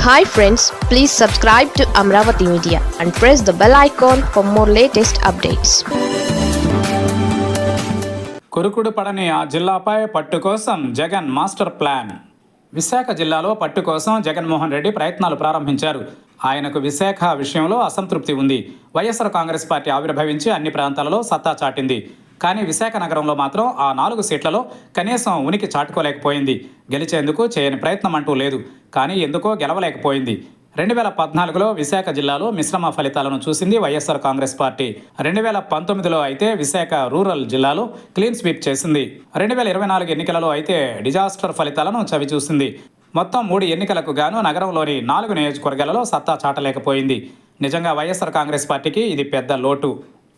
Hi friends, please subscribe to Amravati Media and press the bell icon for more latest updates. కొరుకుడు పడని ఆ జిల్లాపై పట్టు కోసం Jagan master plan. Visakha జిల్లాలో పట్టు కోసం జగన్మోహన్ రెడ్డి ప్రయత్నాలు ప్రారంభించారు. ఆయనకు విశాఖ విషయంలో అసంతృప్తి ఉంది. వైఎస్ఆర్ కాంగ్రెస్ పార్టీ ఆవిర్భవించి అన్ని ప్రాంతాలలో సత్తా చాటింది. కానీ విశాఖ నగరంలో మాత్రం ఆ 4 సీట్లలో కనీసం ఉనికి చాటుకోలేకపోయింది. గెలిచేందుకు చేయని ప్రయత్నం అంటూ లేదు. కానీ ఎందుకో గెలవలేకపోయింది. 2014లో విశాఖ జిల్లాలో మిశ్రమ ఫలితాలను చూసింది వైఎస్ఆర్ కాంగ్రెస్ పార్టీ. 2019లో అయితే విశాఖ రూరల్ జిల్లాలో క్లీన్ స్వీప్ చేసింది. 2024 ఎన్నికలలో అయితే డిజాస్టర్ ఫలితాలను చవిచూసింది. మొత్తం 3 ఎన్నికలకు గాను నగరంలోని 4 నియోజకవర్గాలలో సత్తా చాటలేకపోయింది. నిజంగా వైఎస్ఆర్ కాంగ్రెస్ పార్టీకి ఇది పెద్ద లోటు.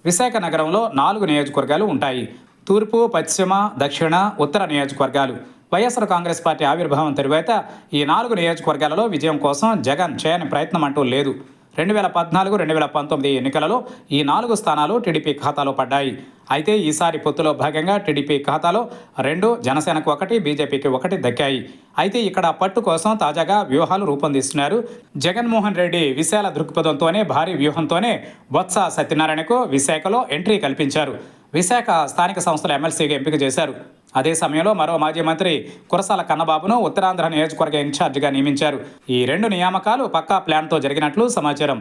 విశాఖ నగరంలో 4 నియోజకవర్గాలు ఉంటాయి. తూర్పు, పశ్చిమ, దక్షిణ, ఉత్తర నియోజకవర్గాలు. వైఎస్ఆర్ కాంగ్రెస్ పార్టీ ఆవిర్భావం తరువాత ఈ 4 నియోజకవర్గాలలో విజయం కోసం జగన్ చేయని ప్రయత్నం అంటూ లేదు. 2014-2019 ఎన్నికలలో ఈ 4 స్థానాలు టీడీపీ ఖాతాలో పడ్డాయి. అయితే ఈసారి పొత్తులో భాగంగా టీడీపీ ఖాతాలో 2, జనసేనకు 1, బీజేపీకి 1 దక్కాయి. అయితే ఇక్కడ పట్టు కోసం తాజాగా వ్యూహాలు రూపొందిస్తున్నారు జగన్మోహన్ రెడ్డి. విశాల దృక్పథంతోనే, భారీ వ్యూహంతోనే బొత్స సత్యనారాయణకు విశాఖలో ఎంట్రీ కల్పించారు. విశాఖ స్థానిక సంస్థల ఎమ్మెల్సీగా ఎంపిక చేశారు. అదే సమయంలో మరో మాజీ మంత్రి కురసాల కన్నబాబును ఉత్తరాంధ్ర నియోజకవర్గ ఇన్ఛార్జిగా నియమించారు. ఈ 2 నియామకాలు పక్కా ప్లాన్తో జరిగినట్లు సమాచారం.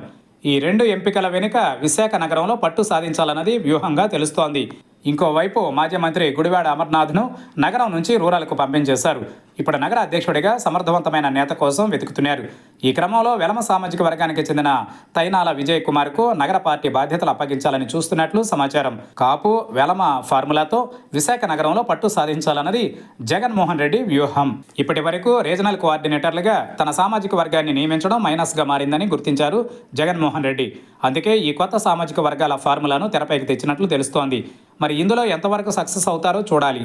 ఈ 2 ఎంపికల వెనుక విశాఖ నగరంలో పట్టు సాధించాలన్నది వ్యూహంగా తెలుస్తోంది. ఇంకోవైపు మాజీ మంత్రి గుడివాడ అమర్నాథ్ను నగరం నుంచి రూరల్కు పంపించేశారు. ఇప్పుడు నగర అధ్యక్షుడిగా సమర్థవంతమైన నేత కోసం వెతుకుతున్నారు. ఈ క్రమంలో వెలమ సామాజిక వర్గానికి చెందిన తైనాల విజయ్ కుమార్కు నగర పార్టీ బాధ్యతలు అప్పగించాలని చూస్తున్నట్లు సమాచారం. కాపు, వెలమ ఫార్ములాతో విశాఖ నగరంలో పట్టు సాధించాలన్నది జగన్మోహన్ రెడ్డి వ్యూహం. ఇప్పటి వరకు రీజనల్ కోఆర్డినేటర్లుగా తన సామాజిక వర్గాన్ని నియమించడం మైనస్గా మారిందని గుర్తించారు జగన్మోహన్ రెడ్డి. అందుకే ఈ కొత్త సామాజిక వర్గాల ఫార్ములాను తెరపైకి తెచ్చినట్లు తెలుస్తోంది. మరి ఇందులో ఎంతవరకు సక్సెస్ అవుతారో చూడాలి.